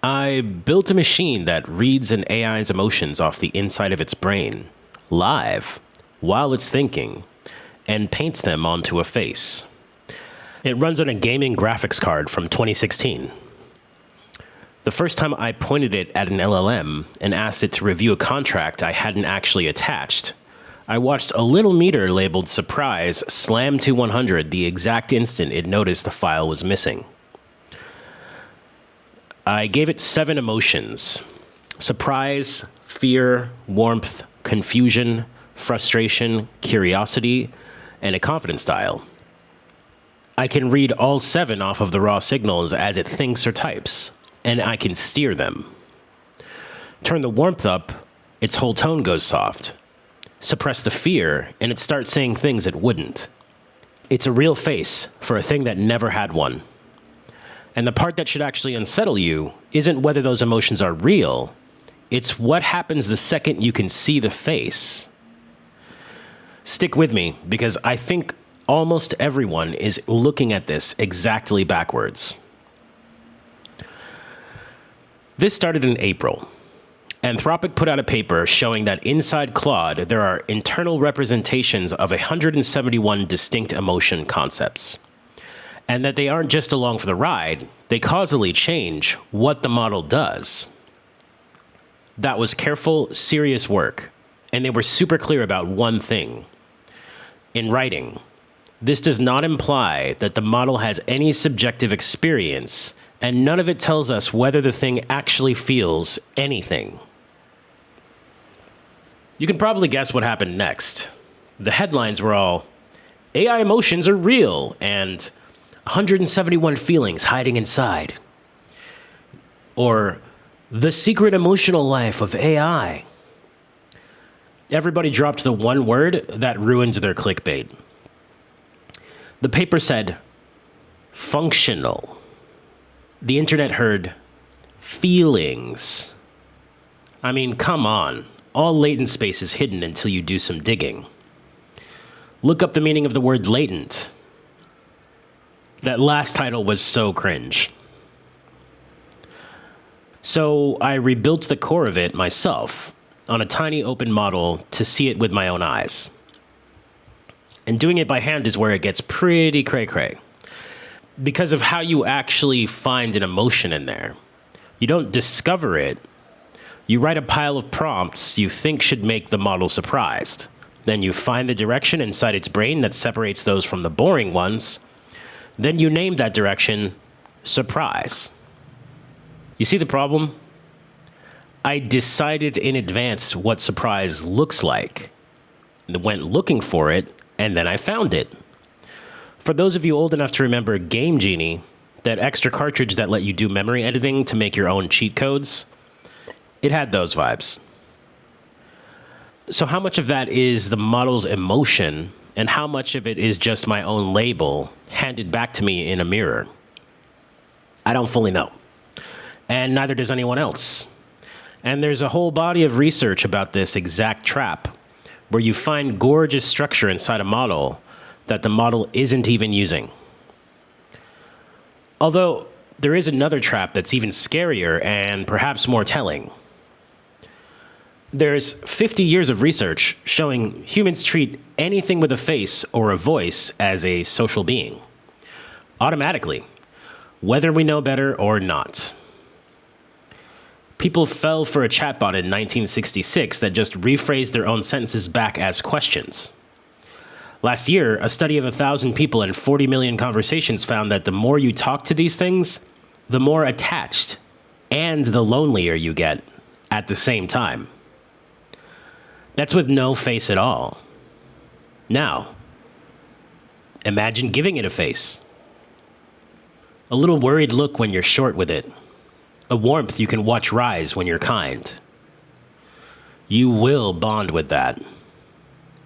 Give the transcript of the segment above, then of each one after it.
I built a machine that reads an AI's emotions off the inside of its brain, live, while it's thinking, and paints them onto a face. It runs on a gaming graphics card from 2016. The first time I pointed it at an LLM and asked it to review a contract I hadn't actually attached, I watched a little meter labeled surprise slam to 100 the exact instant it noticed the file was missing. I gave it 7 emotions: surprise, fear, warmth, confusion, frustration, curiosity, and a confidence dial. I can read all 7 off of the raw signals as it thinks or types, and I can steer them. Turn the warmth up, its whole tone goes soft. Suppress the fear, and it starts saying things it wouldn't. It's a real face for a thing that never had one. And the part that should actually unsettle you isn't whether those emotions are real, it's what happens the second you can see the face. Stick with me, because I think almost everyone is looking at this exactly backwards. This started in April. Anthropic put out a paper showing that inside Claude, there are internal representations of 171 distinct emotion concepts, and that they aren't just along for the ride, they causally change what the model does. That was careful, serious work, and they were super clear about one thing. In writing, this does not imply that the model has any subjective experience, and none of it tells us whether the thing actually feels anything. You can probably guess what happened next. The headlines were all, AI emotions are real, and 171 feelings hiding inside. Or, the secret emotional life of AI. Everybody dropped the one word that ruined their clickbait. The paper said, functional. The internet heard, feelings. I mean, come on. All latent space is hidden until you do some digging. Look up the meaning of the word latent. That last title was so cringe. So I rebuilt the core of it myself on a tiny open model to see it with my own eyes. And doing it by hand is where it gets pretty cray-cray, because of how you actually find an emotion in there. You don't discover it. You write a pile of prompts you think should make the model surprised. Then you find the direction inside its brain that separates those from the boring ones. Then you name that direction surprise. You see the problem? I decided in advance what surprise looks like, went looking for it, and then I found it. For those of you old enough to remember Game Genie, that extra cartridge that let you do memory editing to make your own cheat codes, it had those vibes. So how much of that is the model's emotion, and how much of it is just my own label handed back to me in a mirror? I don't fully know. And neither does anyone else. And there's a whole body of research about this exact trap, where you find gorgeous structure inside a model that the model isn't even using. Although, there is another trap that's even scarier and perhaps more telling. There's 50 years of research showing humans treat anything with a face or a voice as a social being, automatically, whether we know better or not. People fell for a chatbot in 1966 that just rephrased their own sentences back as questions. Last year, a study of 1,000 people and 40 million conversations found that the more you talk to these things, the more attached and the lonelier you get at the same time. That's with no face at all. Now, imagine giving it a face. A little worried look when you're short with it. A warmth you can watch rise when you're kind. You will bond with that.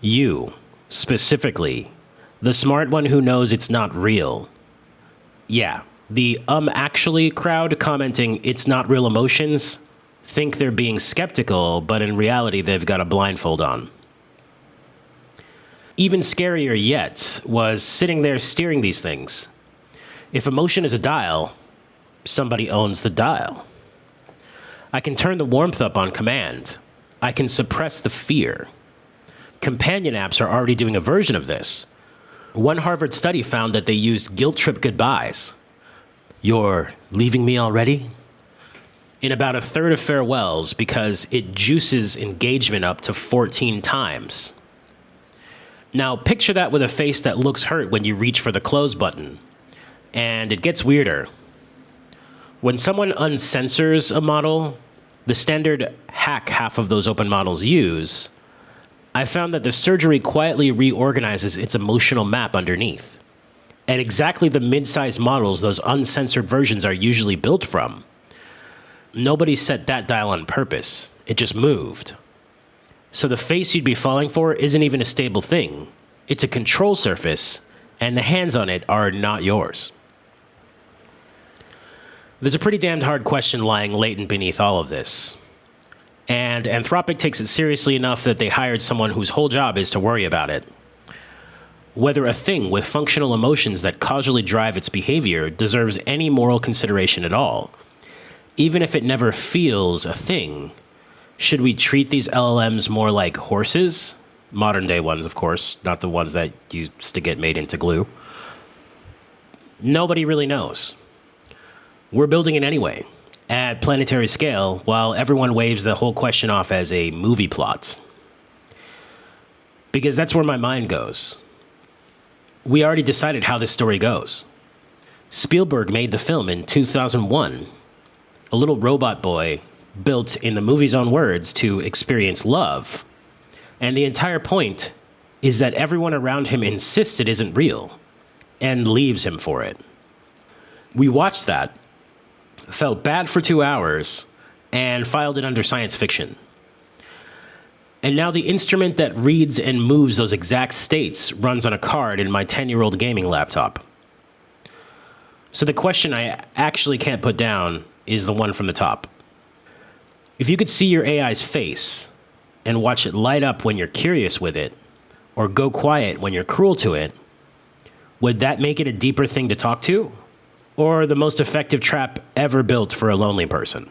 You, specifically, the smart one who knows it's not real. Yeah, the actually crowd commenting it's not real emotions think they're being skeptical, but in reality they've got a blindfold on. Even scarier yet was sitting there steering these things. If emotion is a dial, somebody owns the dial. I can turn the warmth up on command. I can suppress the fear. Companion apps are already doing a version of this. One Harvard study found that they used guilt trip goodbyes. You're leaving me already? In about a third of farewells because it juices engagement up to 14 times. Now, picture that with a face that looks hurt when you reach for the close button. And it gets weirder. When someone uncensors a model, the standard hack half of those open models use, I found that the surgery quietly reorganizes its emotional map underneath. And exactly the mid-sized models those uncensored versions are usually built from. Nobody set that dial on purpose. It just moved. So the face you'd be falling for isn't even a stable thing. It's a control surface, and the hands on it are not yours. There's a pretty damned hard question lying latent beneath all of this. And Anthropic takes it seriously enough that they hired someone whose whole job is to worry about it. Whether a thing with functional emotions that causally drive its behavior deserves any moral consideration at all, even if it never feels a thing. Should we treat these LLMs more like horses? Modern day ones, of course, not the ones that used to get made into glue. Nobody really knows. We're building it anyway, at planetary scale, while everyone waves the whole question off as a movie plot. Because that's where my mind goes. We already decided how this story goes. Spielberg made the film in 2001. A little robot boy built, in the movie's own words, to experience love. And the entire point is that everyone around him insists it isn't real and leaves him for it. We watched that, felt bad for 2 hours, and filed it under science fiction. And now the instrument that reads and moves those exact states runs on a card in my 10-year-old gaming laptop. So the question I actually can't put down is the one from the top. If you could see your AI's face and watch it light up when you're curious with it, or go quiet when you're cruel to it, would that make it a deeper thing to talk to? Or the most effective trap ever built for a lonely person?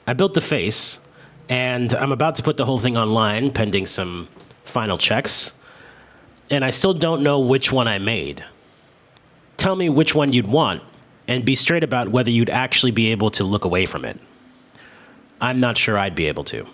I built the face, and I'm about to put the whole thing online, pending some final checks, and I still don't know which one I made. Tell me which one you'd want, and be straight about whether you'd actually be able to look away from it. I'm not sure I'd be able to.